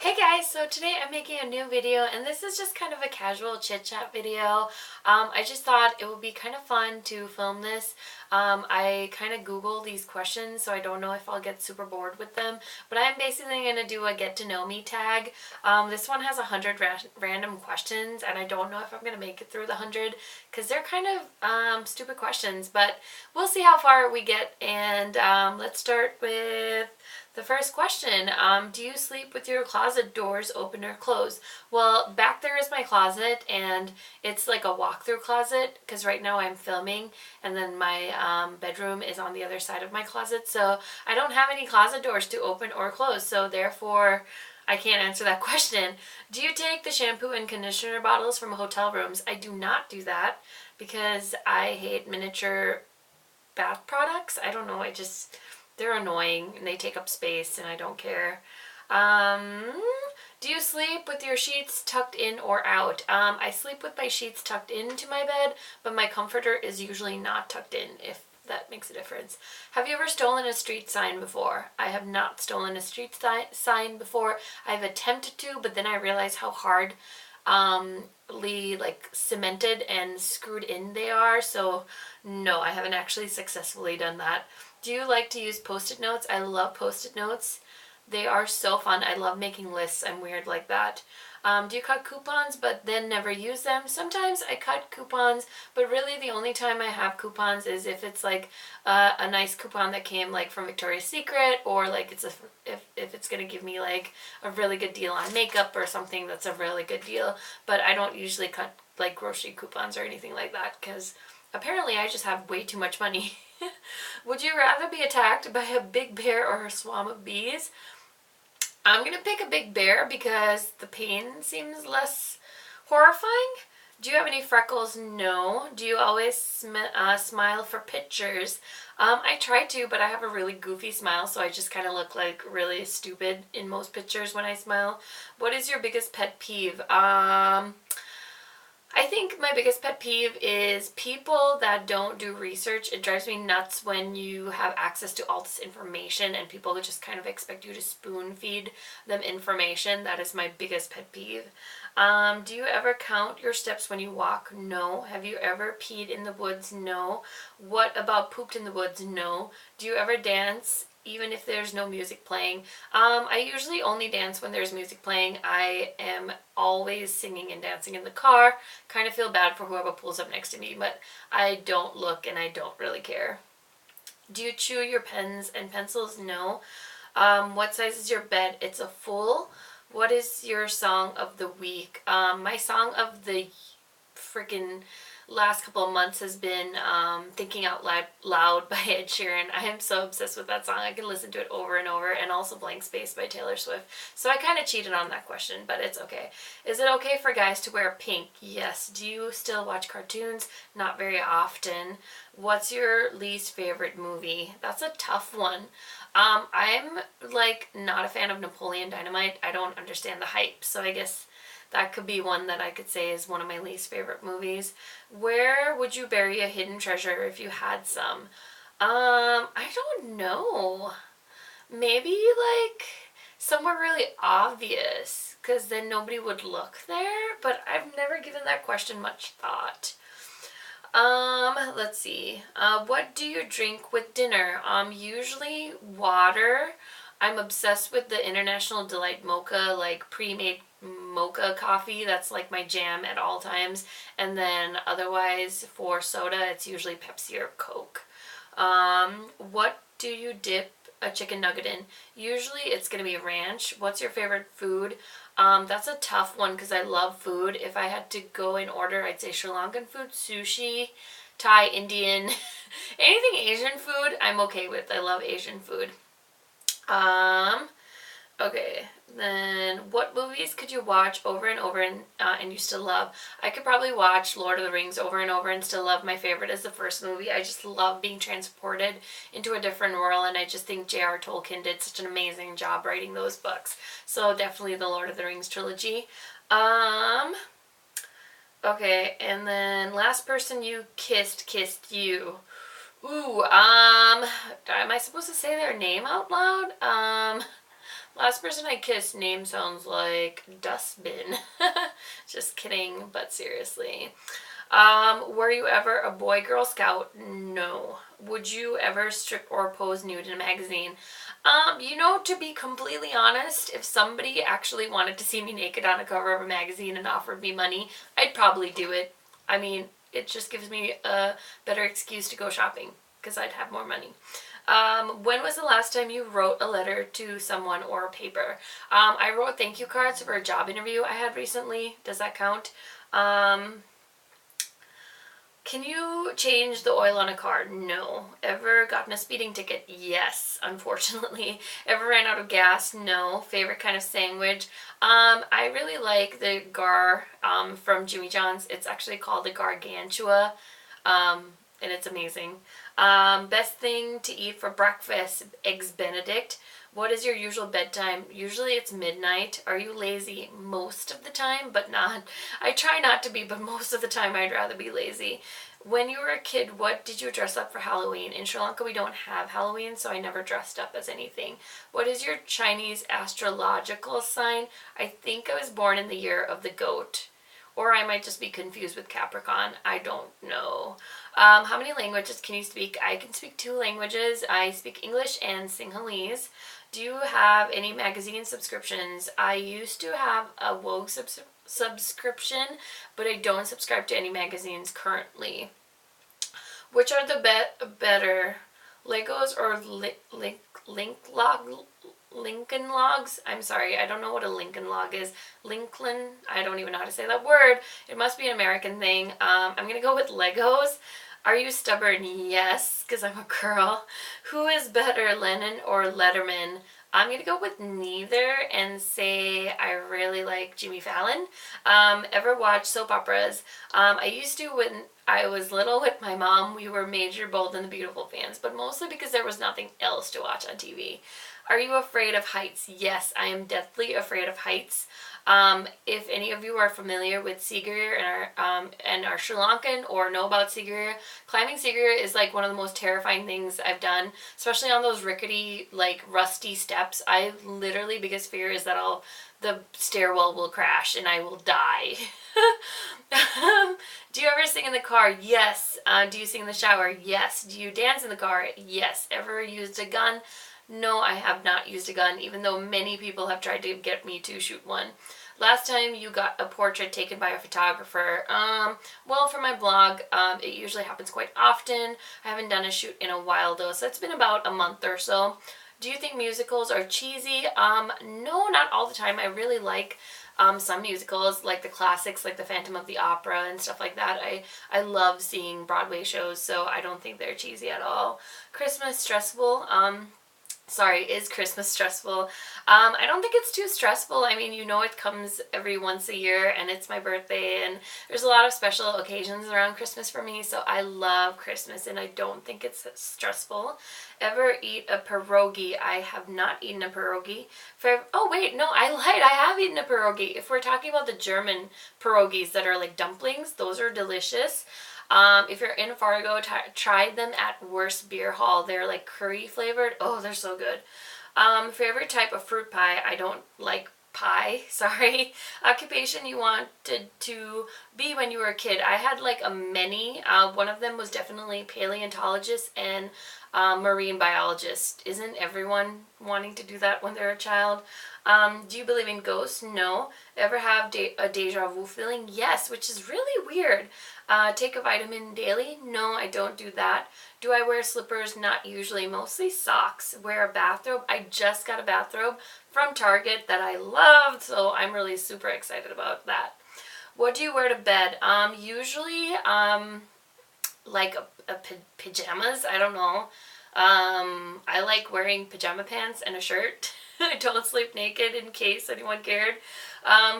Hey guys, so today I'm making a new video and this is just kind of a casual chit chat video. I just thought it would be kind of fun to film this. I kind of Google these questions, so I don't know if I'll get super bored with them, but I'm basically going to do a get to know me tag. This one has 100 random questions and I don't know if I'm going to make it through the 100 because they're kind of stupid questions, but we'll see how far we get. And let's start with the first question. Do you sleep with your closet doors open or closed? Well, back there is my closet, and it's like a walk-through closet because right now I'm filming, and then my bedroom is on the other side of my closet, so I don't have any closet doors to open or close, so therefore I can't answer that question. Do you take the shampoo and conditioner bottles from hotel rooms? I do not do that because I hate miniature bath products. I don't know, they're annoying and they take up space and I don't care. Do you sleep with your sheets tucked in or out? I sleep with my sheets tucked into my bed, but my comforter is usually not tucked in, if that makes a difference. Have you ever stolen a street sign before? I have not stolen a street sign before. I've attempted to, but then I realized how hard like cemented and screwed in they are, so no, I haven't actually successfully done that. Do you like to use post-it notes? I love post-it notes. They are so fun. I love making lists. I'm weird like that. Do you cut coupons but then never use them? Sometimes I cut coupons, but really the only time I have coupons is if it's like a nice coupon that came like from Victoria's Secret, or like if it's gonna give me like a really good deal on makeup or something that's a really good deal. But I don't usually cut like grocery coupons or anything like that because apparently I just have way too much money. Would you rather be attacked by a big bear or a swarm of bees? I'm going to pick a big bear because the pain seems less horrifying. Do you have any freckles? No. Do you always smile for pictures? I try to, but I have a really goofy smile, so I just kind of look like really stupid in most pictures when I smile. What is your biggest pet peeve? I think my biggest pet peeve is people that don't do research. It drives me nuts when you have access to all this information and people just kind of expect you to spoon feed them information. That is my biggest pet peeve. Do you ever count your steps when you walk? No. Have you ever peed in the woods? No. What about pooped in the woods? No. Do you ever dance even if there's no music playing? I usually only dance when there's music playing. I am always singing and dancing in the car. Kind of feel bad for whoever pulls up next to me, but I don't look and I don't really care. Do you chew your pens and pencils? No. What size is your bed? It's a full. What is your song of the week? My song of the freaking last couple of months has been Thinking Out Loud by Ed Sheeran. I am so obsessed with that song. I can listen to it over and over, and also Blank Space by Taylor Swift. So I kind of cheated on that question, but it's okay. Is it okay for guys to wear pink? Yes. Do you still watch cartoons? Not very often. What's your least favorite movie? That's a tough one. I'm like not a fan of Napoleon Dynamite. I don't understand the hype, so I guess that could be one that I could say is one of my least favorite movies. Where would you bury a hidden treasure if you had some? I don't know. Maybe like somewhere really obvious, because then nobody would look there, but I've never given that question much thought. Let's see. What do you drink with dinner? Usually water. I'm obsessed with the International Delight Mocha, like pre-made mocha coffee. That's like my jam at all times. And then otherwise for soda, it's usually Pepsi or Coke. What do you dip a chicken nugget in? Usually it's going to be ranch. What's your favorite food? That's a tough one because I love food. If I had to go in order, I'd say Sri Lankan food, sushi, Thai, Indian, anything Asian food I'm okay with. I love Asian food. Okay, then what movies could you watch over and over and you still love? I could probably watch Lord of the Rings over and over and still love. My favorite is the first movie. I just love being transported into a different world, and I just think J.R. Tolkien did such an amazing job writing those books. So definitely the Lord of the Rings trilogy. Okay, and then last person you kissed you. Ooh, am I supposed to say their name out loud? Last person I kissed name sounds like dustbin. Just kidding, but seriously. Were you ever a boy Girl Scout? No. Would you ever strip or pose nude in a magazine? To be completely honest, if somebody actually wanted to see me naked on a cover of a magazine and offered me money, I'd probably do it. I mean, it just gives me a better excuse to go shopping because I'd have more money. When was the last time you wrote a letter to someone or a paper? I wrote thank you cards for a job interview I had recently. Does that count? Can you change the oil on a car? No. Ever gotten a speeding ticket? Yes, unfortunately. Ever ran out of gas? No. Favorite kind of sandwich? I really like the gar from Jimmy John's. It's actually called the gargantua, and it's amazing. Best thing to eat for breakfast? Eggs Benedict. What is your usual bedtime? Usually it's midnight. Are you lazy? Most of the time, but not. I try not to be, but most of the time I'd rather be lazy. When you were a kid, what did you dress up for Halloween? In Sri Lanka, we don't have Halloween, so I never dressed up as anything. What is your Chinese astrological sign? I think I was born in the year of the goat. Or I might just be confused with Capricorn. I don't know. How many languages can you speak? I can speak 2 languages. I speak English and Sinhalese. Do you have any magazine subscriptions? I used to have a Vogue subscription, but I don't subscribe to any magazines currently. Which are the better, Legos or Lincoln Logs? I'm sorry, I don't know what a Lincoln Log is. Lincoln, I don't even know how to say that word. It must be an American thing. I'm gonna go with Legos. Are you stubborn? Yes, because I'm a girl. Who is better, Lennon or Letterman? I'm going to go with neither and say I really like Jimmy Fallon. Ever watch soap operas? I used to when I was little with my mom. We were Major, Bold, and the Beautiful fans, but mostly because there was nothing else to watch on TV. Are you afraid of heights? Yes, I am deathly afraid of heights. If any of you are familiar with Sigiriya and are Sri Lankan or know about Sigiriya, climbing Sigiriya is like one of the most terrifying things I've done, especially on those rickety, like rusty steps. I literally, biggest fear is that the stairwell will crash and I will die. Do you ever sing in the car? Yes. Do you sing in the shower? Yes. Do you dance in the car? Yes. Ever used a gun? No, I have not used a gun, even though many people have tried to get me to shoot one. Last time you got a portrait taken by a photographer? Well, for my blog, it usually happens quite often. I haven't done a shoot in a while though, so it's been about a month or so. Do you think musicals are cheesy? No, not all the time. I really like some musicals, like the classics, like the Phantom of the Opera and stuff like that. I love seeing Broadway shows, so I don't think they're cheesy at all. Christmas stressful? Sorry, is Christmas stressful? I don't think it's too stressful. I mean, it comes every once a year and it's my birthday and there's a lot of special occasions around Christmas for me, so I love Christmas and I don't think it's stressful. Ever eat a pierogi? I have not eaten a pierogi. Oh wait, no, I lied. I have eaten a pierogi. If we're talking about the German pierogis that are like dumplings, those are delicious. If you're in Fargo, try them at Worst Beer Hall. They're like curry flavored. Oh, they're so good. Favorite type of fruit pie? I don't like pie, sorry. Occupation you wanted to be when you were a kid? I had like a many. One of them was definitely paleontologist and marine biologist. Isn't everyone wanting to do that when they're a child? Do you believe in ghosts? No. Ever have a deja vu feeling? Yes, which is really weird. Take a vitamin daily? No, I don't do that. Do I wear slippers? Not usually, mostly socks. Wear a bathrobe? I just got a bathrobe from Target that I loved, so I'm really super excited about that. What do you wear to bed? Usually, like pajamas. I don't know. I like wearing pajama pants and a shirt. I don't sleep naked in case anyone cared.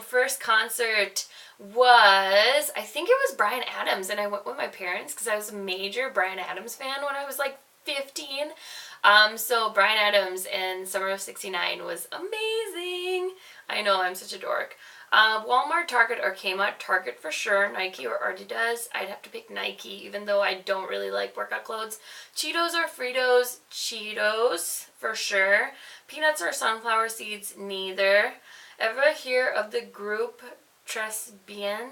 First concert was, I think it was Bryan Adams, and I went with my parents because I was a major Bryan Adams fan when I was like 15. So Bryan Adams and Summer of '69 was amazing. I know, I'm such a dork. Walmart, Target, or Kmart. Target for sure. Nike or Adidas. I'd have to pick Nike, even though I don't really like workout clothes. Cheetos or Fritos. Cheetos for sure. Peanuts or sunflower seeds. Neither. Ever hear of the group Tres Bien?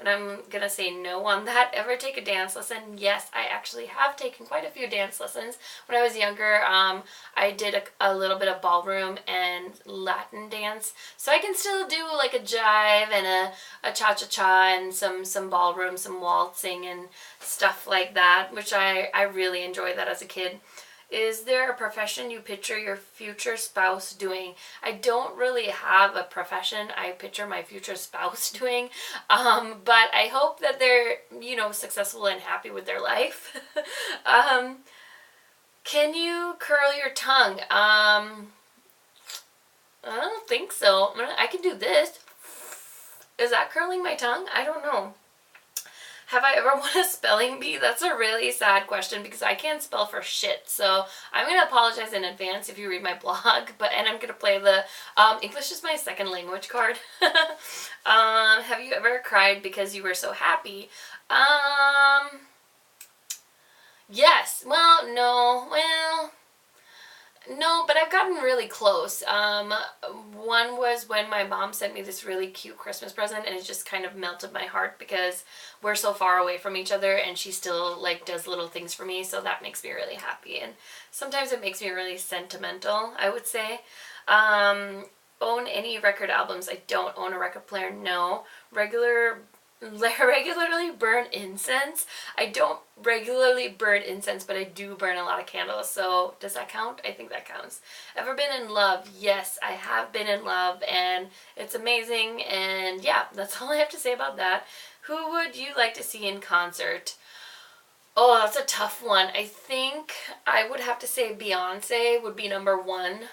And I'm gonna say no on that. Ever take a dance lesson? Yes, I actually have taken quite a few dance lessons. When I was younger, I did a little bit of ballroom and Latin dance. So I can still do like a jive and a cha-cha-cha and some ballroom, some waltzing and stuff like that, which I really enjoyed that as a kid. Is there a profession you picture your future spouse doing? I don't really have a profession I picture my future spouse doing, but I hope that they're, successful and happy with their life. Can you curl your tongue? I don't think so. I can do this. Is that curling my tongue? I don't know. Have I ever won a spelling bee? That's a really sad question because I can't spell for shit. So I'm going to apologize in advance if you read my blog. And I'm going to play the English is my second language card. Have you ever cried because you were so happy? Yes. Well, no. Well, no, but I've gotten really close. One was when my mom sent me this really cute Christmas present, and it just kind of melted my heart because we're so far away from each other, and she still like does little things for me, so that makes me really happy. And sometimes it makes me really sentimental, I would say. Own any record albums? I don't own a record player. No. Regularly burn incense. I don't regularly burn incense, but I do burn a lot of candles, so does that count? I think that counts. Ever been in love? Yes, I have been in love, and it's amazing, and yeah, that's all I have to say about that. Who would you like to see in concert? Oh, that's a tough one. I think I would have to say Beyonce would be number one,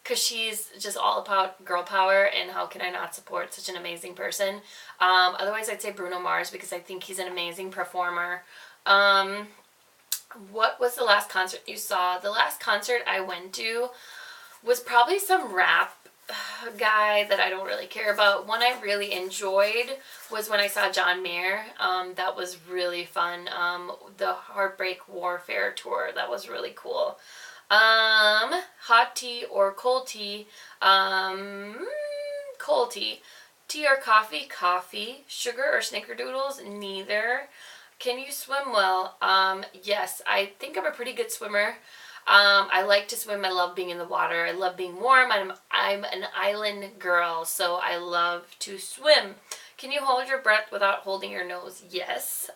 because she's just all about girl power, and how can I not support such an amazing person? Otherwise, I'd say Bruno Mars, because I think he's an amazing performer. What was the last concert you saw? The last concert I went to was probably some rap guy that I don't really care about. One I really enjoyed was when I saw John Mayer. That was really fun. The Heartbreak Warfare tour, that was really cool. Hot tea or cold tea? Cold tea. Tea or coffee? Coffee. Sugar or snickerdoodles? Neither. Can you swim well? Yes, I think I'm a pretty good swimmer. I like to swim. I love being in the water. I love being warm. I'm an island girl, so I love to swim. Can you hold your breath without holding your nose? Yes.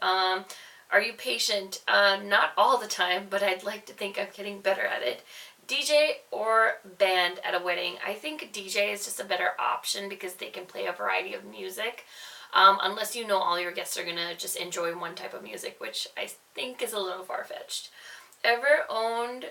Are you patient? Not all the time, but I'd like to think I'm getting better at it. DJ or band at a wedding? I think DJ is just a better option because they can play a variety of music. Unless you know all your guests are going to just enjoy one type of music, which I think is a little far-fetched. Ever won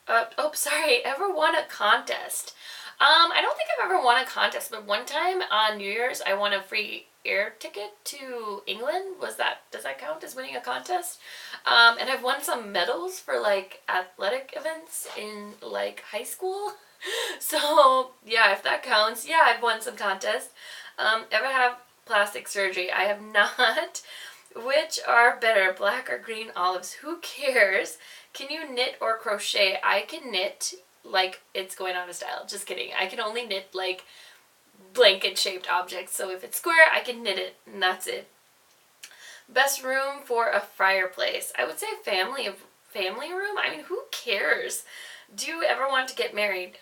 a contest? I don't think I've ever won a contest, but one time on New Year's I won a free air ticket to England. Does that count as winning a contest? And I've won some medals for like athletic events in like high school. So yeah, if that counts, yeah, I've won some contests. Ever have plastic surgery? I have not. Which are better, black or green olives? Who cares? Can you knit or crochet? I can knit like it's going out of style. Just kidding. I can only knit like blanket shaped objects. So if it's square, I can knit it, and that's it. Best room for a fireplace? I would say family room. I mean, who cares? Do you ever want to get married?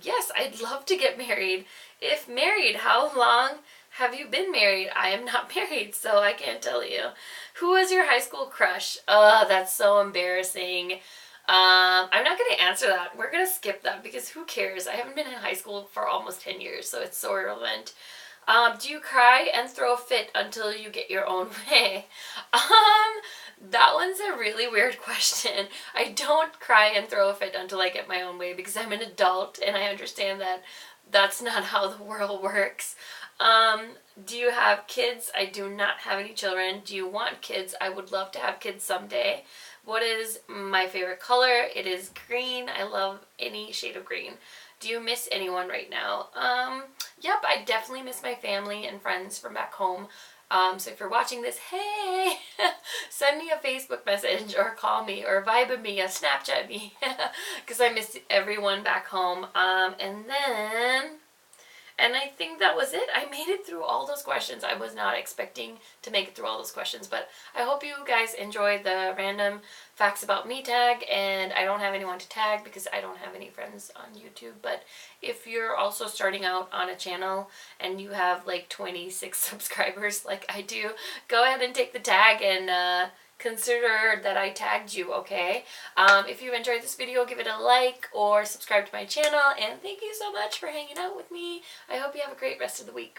Yes, I'd love to get married. If married, how long have you been married? I am not married, so I can't tell you. Who was your high school crush? That's so embarrassing. I'm not going to answer that. We're going to skip that because who cares? I haven't been in high school for almost 10 years, so it's so irrelevant. Do you cry and throw a fit until you get your own way? That one's a really weird question. I don't cry and throw a fit until I get my own way because I'm an adult and I understand that that's not how the world works. Do you have kids? I do not have any children. Do you want kids? I would love to have kids someday. What is my favorite color? It is green. I love any shade of green. Do you miss anyone right now? Yep, I definitely miss my family and friends from back home. So if you're watching this, hey, send me a Facebook message or call me or Viber me, a Snapchat me, because I miss everyone back home. And I think that was it. I made it through all those questions. I was not expecting to make it through all those questions, but I hope you guys enjoyed the random facts about me tag, and I don't have anyone to tag because I don't have any friends on YouTube. But if you're also starting out on a channel and you have like 26 subscribers like I do, go ahead and take the tag and consider that I tagged you, okay? If you enjoyed this video, give it a like or subscribe to my channel, and thank you so much for hanging out with me. I hope you have a great rest of the week.